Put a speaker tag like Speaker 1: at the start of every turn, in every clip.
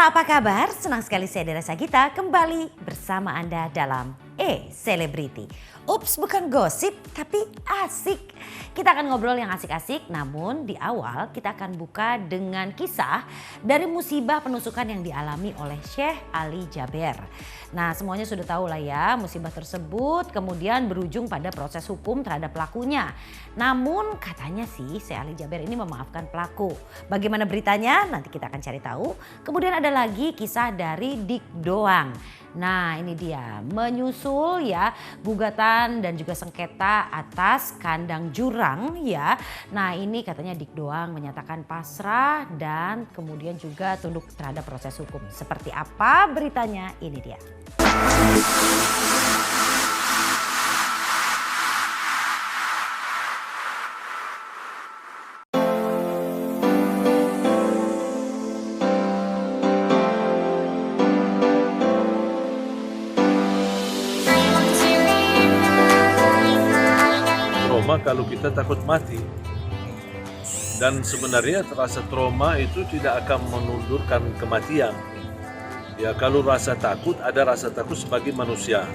Speaker 1: Halo, apa kabar? Senang sekali saya Dera Sagita kembali bersama Anda dalam Selebriti. Ups, bukan gosip tapi asik. Kita akan ngobrol yang asik-asik, namun di awal kita akan buka dengan kisah dari musibah penusukan yang dialami oleh Syekh Ali Jaber. Nah, semuanya sudah tahu lah ya, musibah tersebut kemudian berujung pada proses hukum terhadap pelakunya. Namun katanya sih Syekh Ali Jaber ini memaafkan pelaku. Bagaimana beritanya? Nanti kita akan cari tahu. Kemudian ada lagi kisah dari Dik Doang. Nah, ini dia menyusul ya gugatan dan juga sengketa atas kandang jurang ya. Nah, ini katanya Dik Doang menyatakan pasrah dan kemudian juga tunduk terhadap proses hukum. Seperti apa beritanya? Ini dia.
Speaker 2: Kalau kita takut mati, dan sebenarnya rasa trauma itu tidak akan menundurkan kematian. Ya, kalau rasa takut, ada rasa takut sebagai manusia.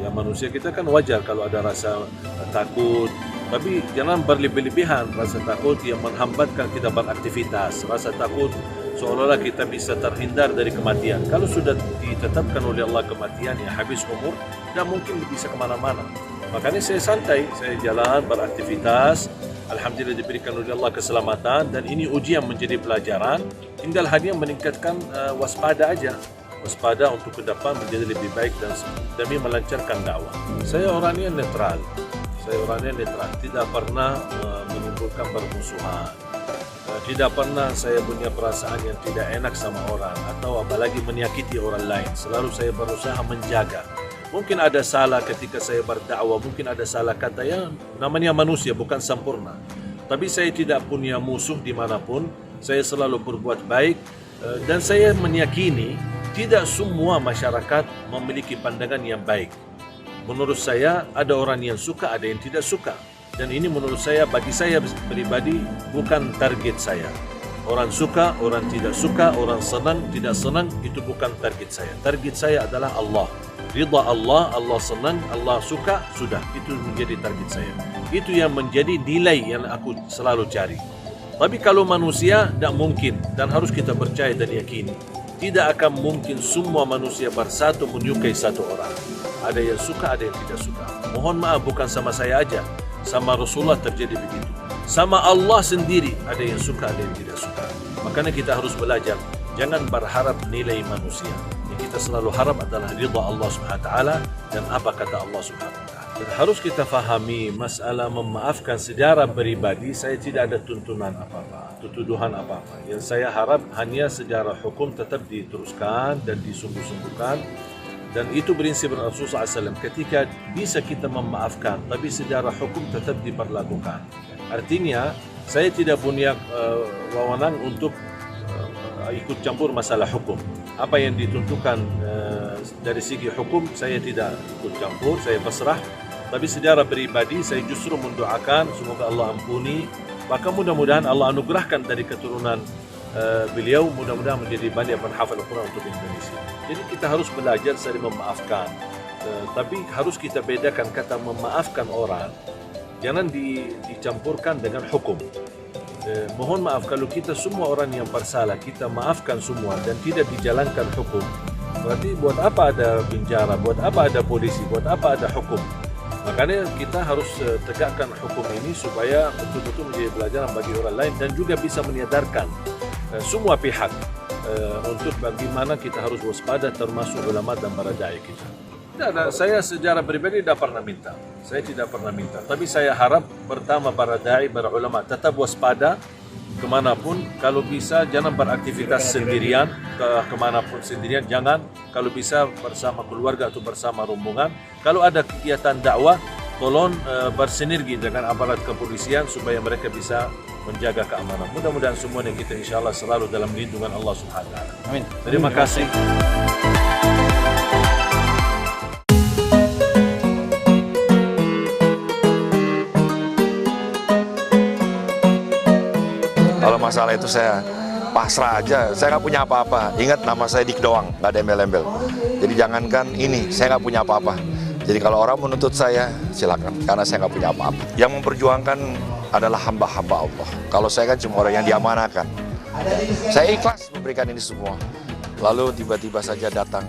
Speaker 2: Ya, manusia kita kan wajar kalau ada rasa takut, tapi jangan berlebih-lebihan. Rasa takut yang menghambatkan kita beraktivitas. Rasa takut seolah-olah kita bisa terhindar dari kematian. Kalau sudah ditetapkan oleh Allah kematian, ya habis umur, tidak mungkin bisa kemana-mana. Makanya saya santai, saya jalan beraktivitas. Alhamdulillah diberikan oleh Allah keselamatan, dan ini ujian menjadi pelajaran. Tinggal hanya meningkatkan waspada aja. Waspada untuk ke depan menjadi lebih baik dan demi melancarkan dakwah. Saya orangnya netral. Tidak pernah menimbulkan permusuhan. Tidak pernah saya punya perasaan yang tidak enak sama orang atau apalagi menyakiti orang lain. Selalu saya berusaha menjaga. Mungkin ada salah ketika saya berdakwah, mungkin ada salah kata, yang namanya manusia bukan sempurna. Tapi saya tidak punya musuh dimanapun, saya selalu berbuat baik, dan saya meyakini tidak semua masyarakat memiliki pandangan yang baik. Menurut saya ada orang yang suka, ada yang tidak suka. Dan ini menurut saya, bagi saya pribadi, bukan target saya. Orang suka, orang tidak suka, orang senang, tidak senang, itu bukan target saya. Target saya adalah Allah. Ridha Allah, Allah senang, Allah suka, sudah. Itu menjadi target saya. Itu yang menjadi nilai yang aku selalu cari. Tapi kalau manusia, tidak mungkin. Dan harus kita percaya dan yakini. Tidak akan mungkin semua manusia bersatu menyukai satu orang. Ada yang suka, ada yang tidak suka. Mohon maaf, bukan sama saya aja. Sama Rasulullah terjadi begitu. Sama Allah sendiri, ada yang suka, ada yang tidak suka. Makanya kita harus belajar. Jangan berharap nilai manusia. Yang kita selalu harap adalah ridha Allah SWT dan apa kata Allah SWT. Dan harus kita fahami masalah memaafkan secara pribadi, saya tidak ada tuntunan apa-apa, tuduhan apa-apa. Yang saya harap hanya secara hukum tetap diteruskan dan disungguh-sungguhkan. Dan itu prinsip Rasulullah SAW, ketika bisa kita memaafkan, tapi secara hukum tetap diperlakukan. Artinya, saya tidak punya wewenang untuk ikut campur masalah hukum. Apa yang ditentukan dari segi hukum, saya tidak ikut campur, saya pasrah. Tapi secara pribadi, saya justru mendoakan semoga Allah ampuni. Maka mudah-mudahan Allah anugerahkan dari keturunan beliau, mudah-mudahan menjadi banyak penghafal Al-Quran untuk Indonesia. Jadi kita harus belajar saling memaafkan. Tapi harus kita bedakan kata memaafkan orang, jangan dicampurkan dengan hukum. Mohon maaf kalau kita semua orang yang bersalah, kita maafkan semua dan tidak dijalankan hukum. Berarti buat apa ada penjara, buat apa ada polisi, buat apa ada hukum. Makanya kita harus tegakkan hukum ini supaya betul-betul menjadi pelajaran bagi orang lain dan juga bisa menyadarkan semua pihak untuk bagaimana kita harus waspada, termasuk ulama dan para dai kita. Saya secara pribadi tidak pernah minta. Saya tidak pernah minta. Tapi saya harap pertama para dai, para ulama tetap waspada kemanapun. Kalau bisa jangan beraktivitas sendirian, kemanapun sendirian jangan. Kalau bisa bersama keluarga atau bersama rombongan. Kalau ada kegiatan dakwah, tolong bersinergi dengan aparat kepolisian supaya mereka bisa menjaga keamanan. Mudah-mudahan semuanya kita insya Allah selalu dalam lindungan Allah Subhanahu wa Ta'ala. Amin. Terima kasih.
Speaker 3: Kalau masalah itu saya pasrah aja, saya nggak punya apa-apa. Ingat nama saya Dik doang, nggak ada embel-embel. Jadi jangankan ini, saya nggak punya apa-apa. Jadi kalau orang menuntut saya, silakan, karena saya nggak punya apa-apa. Yang memperjuangkan adalah hamba-hamba Allah. Kalau saya kan cuma orang yang diamanakan. Saya ikhlas memberikan ini semua. Lalu tiba-tiba saja datang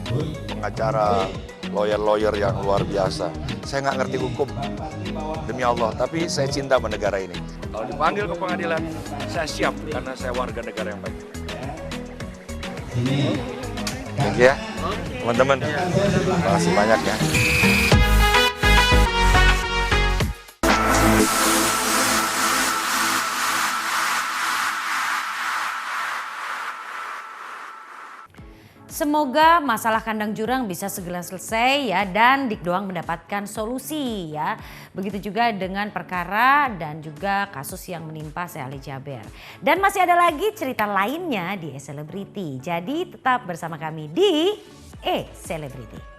Speaker 3: pengacara, lawyer-lawyer yang luar biasa. Saya nggak ngerti hukum, demi Allah, tapi saya cinta sama negara ini. Kalau dipanggil ke pengadilan, saya siap karena saya warga negara yang baik. Thank you ya, teman-teman. Terima kasih banyak ya.
Speaker 1: Semoga masalah kandang jurang bisa segera selesai ya dan Dik Doang mendapatkan solusi ya. Begitu juga dengan perkara dan juga kasus yang menimpa Sheikh Ali Jaber. Dan masih ada lagi cerita lainnya di E-Celebrity. Jadi tetap bersama kami di E-Celebrity.